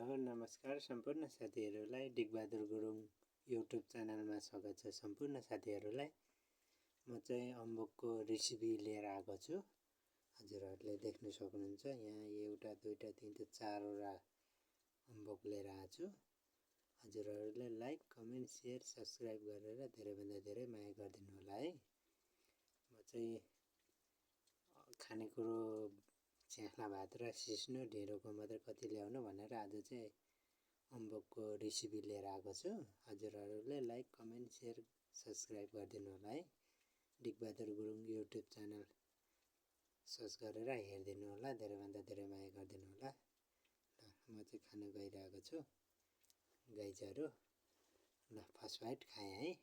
Hello नमस्कार सम्पूर्ण साथीहरूलाई डिकबहादुर गुरुङ युट्युब च्यानलमा स्वागत छ। सम्पूर्ण साथीहरूलाई म चाहिँ अम्बकको रेसिपी लिएर आएको छु। हजुरहरूले देख्न सक्नुहुन्छ यहाँ एउटा दुईटा तीनटा चारवटा अम्बक लिएर आएको छु। हजुरहरूले लाइक कमेन्ट सेयर सब्सक्राइब गरेर धेरैभन्दा धेरै माया गरिदिनु होला है। म चाहिँ खानेकुरो च्याख्ला भात र सिस्नो ढेँडोको मात्रै कति ल्याउनु भनेर आज चाहिँ अम्बकको रेसिपी लिएर आएको छु। हजुरहरूले लाइक कमेन्ट सेयर सब्सक्राइब गरिदिनु होला है। डिकबहादुर गुरुङ युट्युब च्यानल सर्च गरेर हेरिदिनु होला, धेरैभन्दा धेरै माया गरिदिनु होला। ल म चाहिँ खान गइरहेको छु गाइजहरू। ल फर्स्ट बाइट खाएँ है।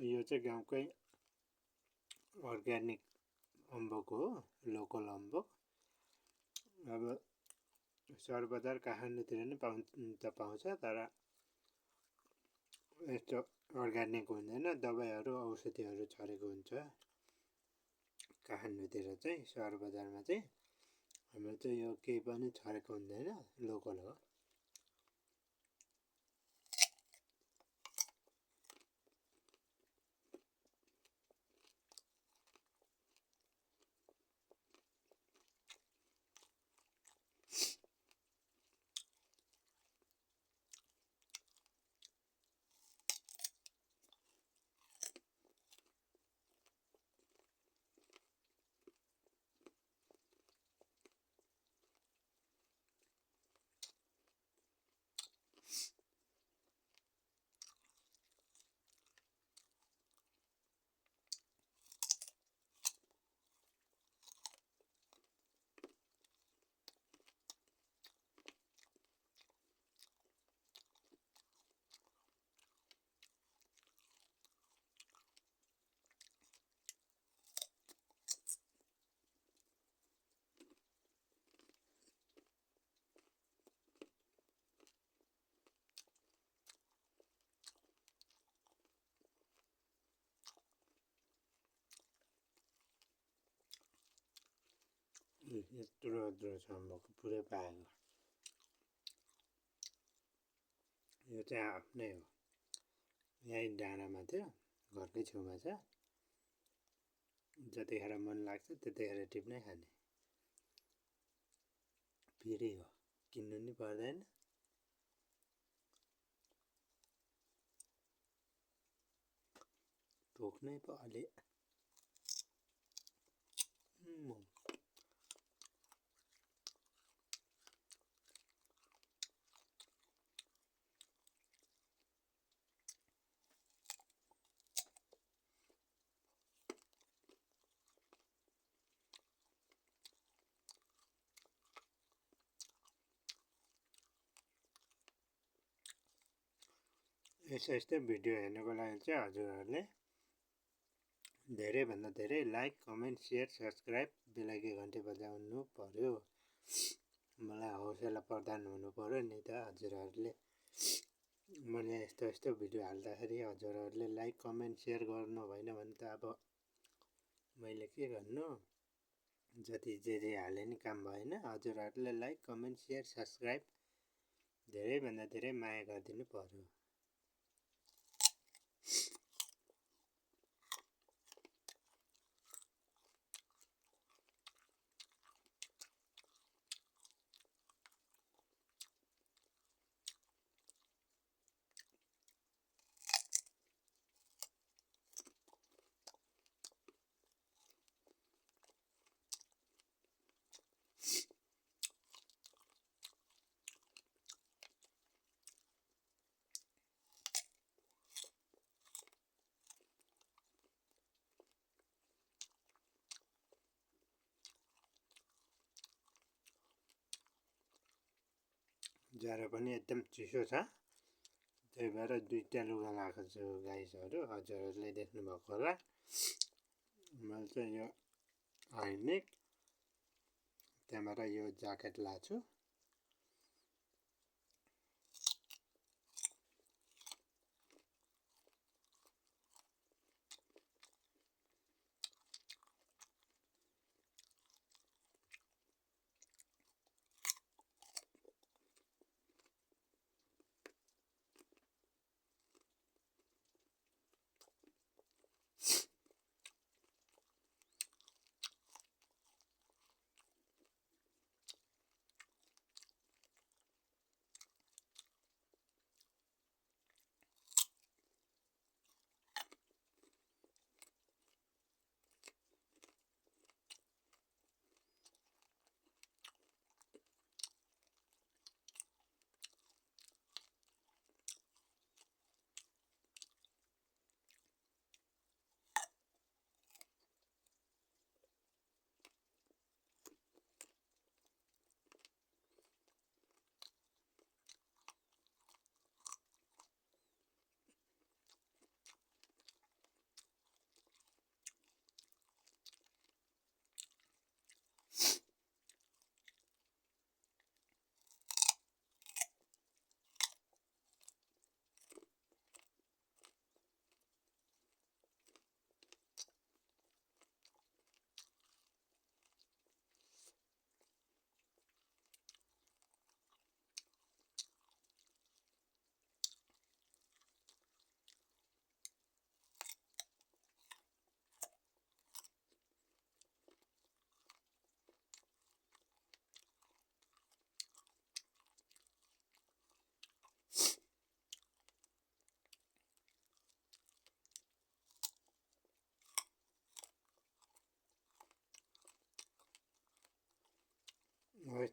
यो चाहिँ गाउँकै अर्ग्यानिक अम्बक हो, लोकल अम्बक। अब सहर बजार काठमाडौँतिर नै पाउँछ, तर यस्तो अर्ग्यानिक हुँदैन, दबाईहरू औषधिहरू छरेको हुन्छ काठमाडौँतिर चाहिँ। सहर बजारमा चाहिँ हाम्रो चाहिँ यो केही पनि छरेको हुँदैन, लोकल हो। यत्रो छ अम्बक पुरै पाएको। यो चाहिँ आफ्नै हो, यहीँ डाँडामा थियो, घरकै छेउमा छ। जतिखेर मन लाग्छ त्यतिखेर टिप्नै खाने। फ्री हो, किन्नु नि पर्दैन। टोक्नै पो अलि यस्तै भिडियो हेर्नको लागि चाहिँ हजुरहरूले धेरैभन्दा धेरै लाइक कमेन्ट सेयर सब्सक्राइब बेलायकी घन्टी बजाउनु पर्यो। मलाई हौसला प्रदान हुनु पर्यो नि त हजुरहरूले। मैले यस्तो भिडियो हाल्दाखेरि हजुरहरूले लाइक कमेन्ट सेयर गर्नु भएन भने त अब मैले के गर्नु। जति जे हाले नि काम भएन। हजुरहरूले लाइक कमेन्ट सेयर सब्सक्राइब धेरैभन्दा धेरै माया गरिदिनु पर्यो। जाडो पनि एकदम चिसो छ, त्यही भएर दुईटा लुगा लगाएको छु गाइसहरू। हजुरहरूले देख्नुभएको होला। मैले चाहिँ यो हाइनेक, त्यहाँबाट यो ज्याकेट लगाएको छु।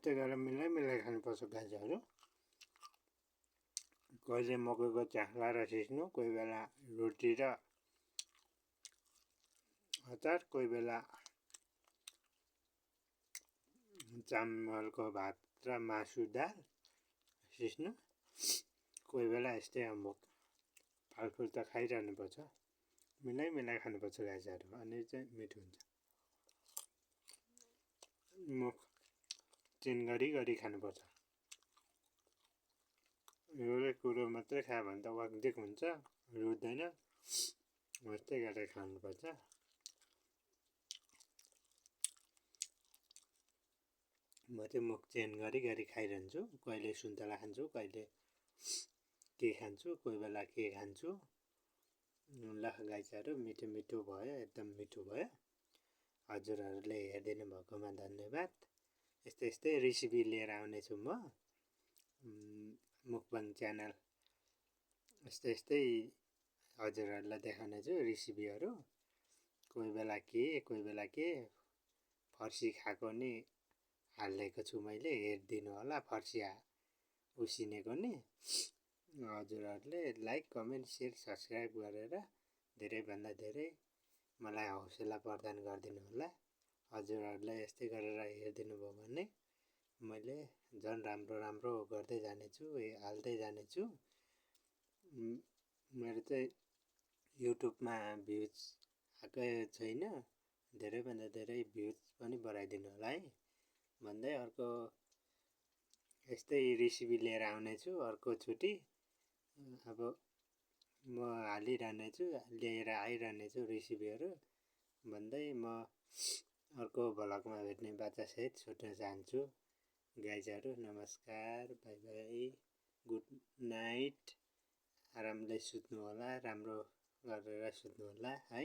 यस्तै गरेर मिलाइ खानुपर्छ गाईहरू। कहिले मकैको च्याख्ला र सिस्नो, कोही बेला रोटी र अचार, कोही बेला चामलको भात र मासु दाल सिस्नो, कोही बेला यस्तै अम्बक फलफुल त खाइरहनुपर्छ। मिलाइ खानुपर्छ गाईहरू, अनि चाहिँ मिठो हुन्छ। मुख चिन गरी खानुपर्छ। एउटै कुरो मात्रै खायो भने त वाकदिक हुन्छ, रुच्दैन। यस्तै गरेर खानुपर्छ। म चाहिँ मुख चेन्ज गरी खाइरहन्छु। कहिले सुन्तला खान्छु, कहिले के खान्छु, कोही बेला के खान्छु। ल गाईहरू, मिठो भयो, एकदम मिठो भयो। हजुरहरूले हेरिदिनु भएकोमा धन्यवाद। यस्तै रेसिपी लिएर आउनेछु म मुखबाङ च्यानल। यस्तै हजुरहरूलाई देखाउनेछु रेसिपीहरू। कोही बेला के फर्सी खाएको नि हालिदिएको छु मैले, हेरिदिनु होला। फर्सी उसिनेको नि हजुरहरूले लाइक, कमेन्ट, सेयर, सब्सक्राइब गरेर धेरैभन्दा धेरै मलाई हौसला प्रदान गरिदिनु होला। हजुरहरूले यस्तै गरेर हेरिदिनु भयो भने मैले झन् राम्रो गर्दै जानेछु, हाल्दै जानेछु। मेरो चाहिँ युट्युबमा भ्युज आएकै छैन, धेरैभन्दा धेरै भ्युज पनि बढाइदिनु होला है भन्दै अर्को यस्तै रेसिपी लिएर आउनेछु अर्कोचोटि। अब म लिएर आइरहनेछु रेसिपीहरू भन्दै म अर्को भ्लगमा भेट्ने बाचासहित छुट्न चाहन्छु। गाइजहरू नमस्कार, बाई बाई, गुड नाइट। आरामले सुत्नु होला, राम्रो गरेर सुत्नु होला है।